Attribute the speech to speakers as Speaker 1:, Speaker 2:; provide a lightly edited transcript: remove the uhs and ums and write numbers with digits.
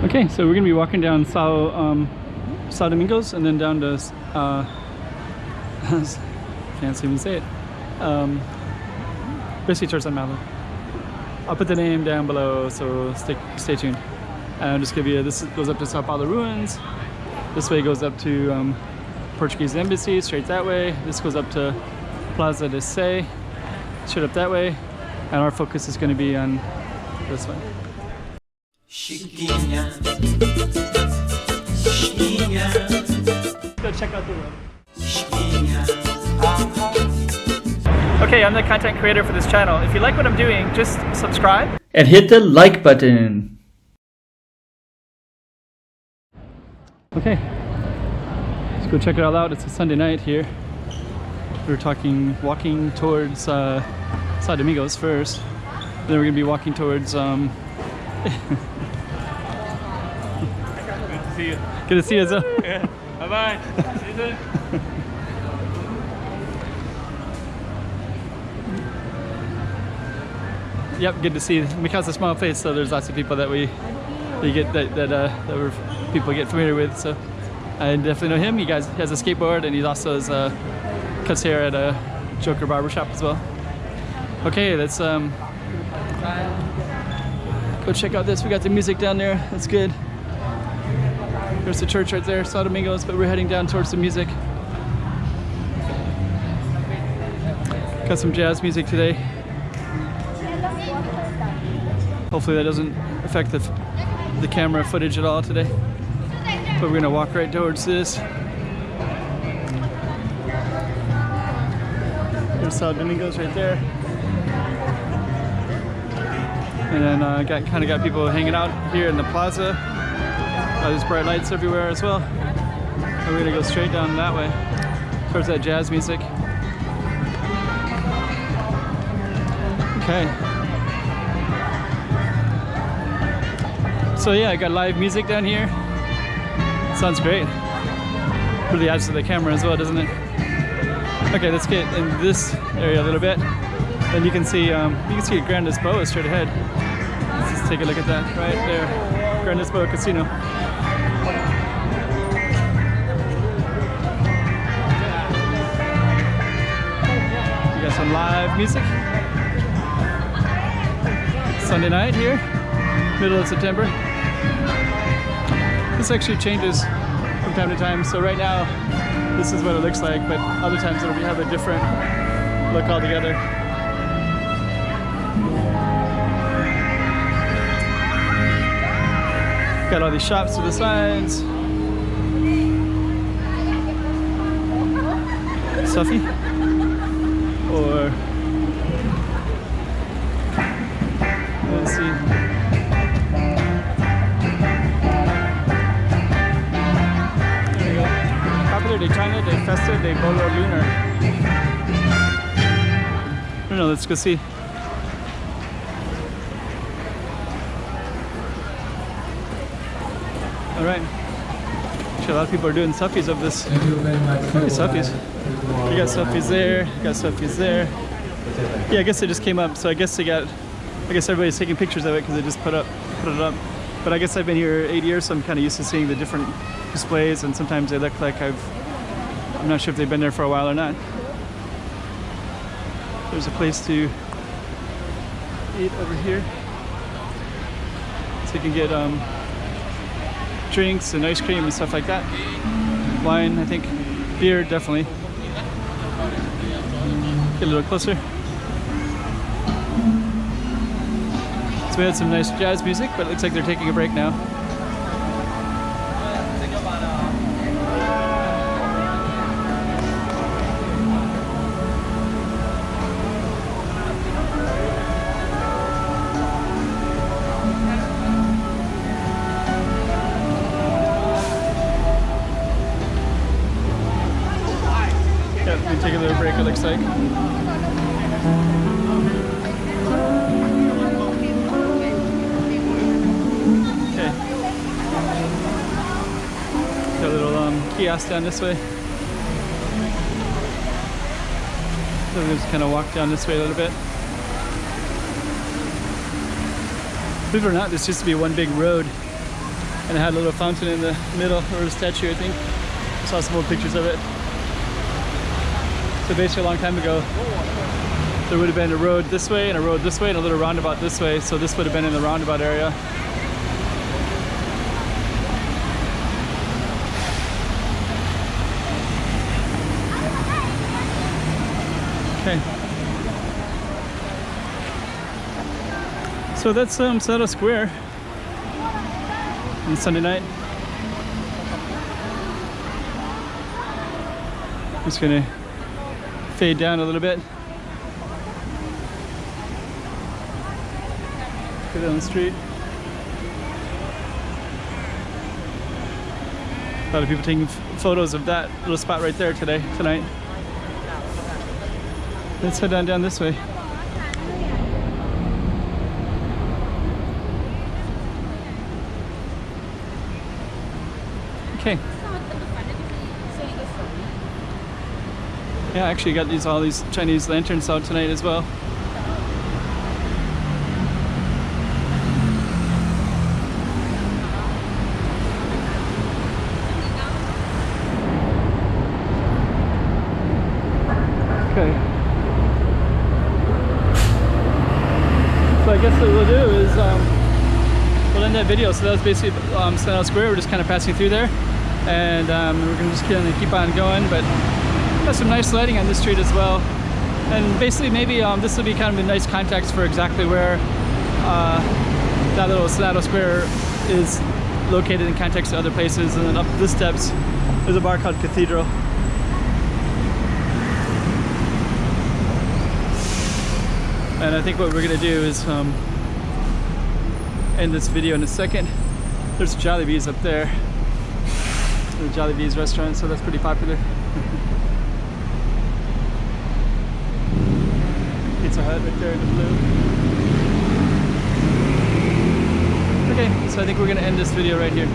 Speaker 1: Okay, so we're gonna be walking down Sao Domingos and then down to can't even say it. Basically towards San Malo. I'll put the name down below, so stay tuned. And I'll just give you this goes up to Sao Paulo ruins. This way goes up to Portuguese embassy, straight that way. This goes up to Plaza de Sé, straight up that way. And our focus is going to be on this one. Chiquinha, Chiquinha. Go check out the room. Okay, I'm the content creator for this channel. If you like what I'm doing, just subscribe and hit the like button. Okay, let's go check it all out. It's a Sunday night here. We're walking towards Sao Domingos first. Then we're gonna be walking towards Good to see you. Good to see you, Zo. Yeah. Bye-bye. See you soon. Yep, good to see you. Macau's a small place, so there's lots of people that people get familiar with. So I definitely know him. He has a skateboard, and he also cuts hair at a Joker barbershop as well. Okay, let's go check out this. We got the music down there. That's good. There's the church right there, Sao Domingos, but we're heading down towards the music. Got some jazz music today. Hopefully that doesn't affect the camera footage at all today. But we're gonna walk right towards this. There's Sao Domingos right there. And then kind of got people hanging out here in the plaza. There's bright lights everywhere as well. And we're gonna go straight down that way towards that jazz music. Okay. So yeah, I got live music down here. Sounds great. Really adds to the camera as well, doesn't it? Okay, let's get in this area a little bit. And you can see Grand Lisboa straight ahead. Let's just take a look at that right there. Grand Lisboa Casino. We got some live music. Sunday night here, middle of September. This actually changes from time to time. So right now, this is what it looks like, but other times it'll have a different look altogether. Got all these shops to the sides. Suffy. Or let's see. There we go. Popular de China de Festa de Bolo Lunar. I don't know, let's go see. Alright. Actually, a lot of people are doing selfies of this. Selfies. You got selfies there, you got selfies there. Yeah, I guess they just came up, so I guess everybody's taking pictures of it because they just put it up. But I guess I've been here 8 years, so I'm kind of used to seeing the different displays, and sometimes they look like I'm not sure if they've been there for a while or not. There's a place to eat over here. So you can get drinks and ice cream and stuff like that. Wine, I think. Beer, definitely. Get a little closer. So we had some nice jazz music, but it looks like they're taking a break now. Yeah, we take a little break, it looks like. Got a little kiosk down this way. So we're just kind of walk down this way a little bit. Believe it or not, this used to be one big road. And it had a little fountain in the middle, or a statue, I think. I saw some old pictures of it. So basically a long time ago, there would have been a road this way and a road this way and a little roundabout this way. So this would have been in the roundabout area. Okay. So that's Senado Square on Sunday night. I'm just gonna fade down a little bit. Go down the street. A lot of people taking photos of that little spot right there tonight. Let's head down this way. Okay. Yeah, actually got all these Chinese lanterns out tonight as well. Okay. So I guess what we'll do is we'll end that video. So that was basically Senado Square. We're just kind of passing through there, and we're gonna just kind of keep on going. But got some nice lighting on this street as well, and basically maybe this will be kind of a nice context for exactly where that little Senado Square is located in context to other places. And then up the steps there's a bar called Cathedral. And I think what we're gonna do is end this video in a second. There's Jollibee's up there, the Jollibee's restaurant, so that's pretty popular. Pizza Hut right there in the blue. Okay, so I think we're gonna end this video right here.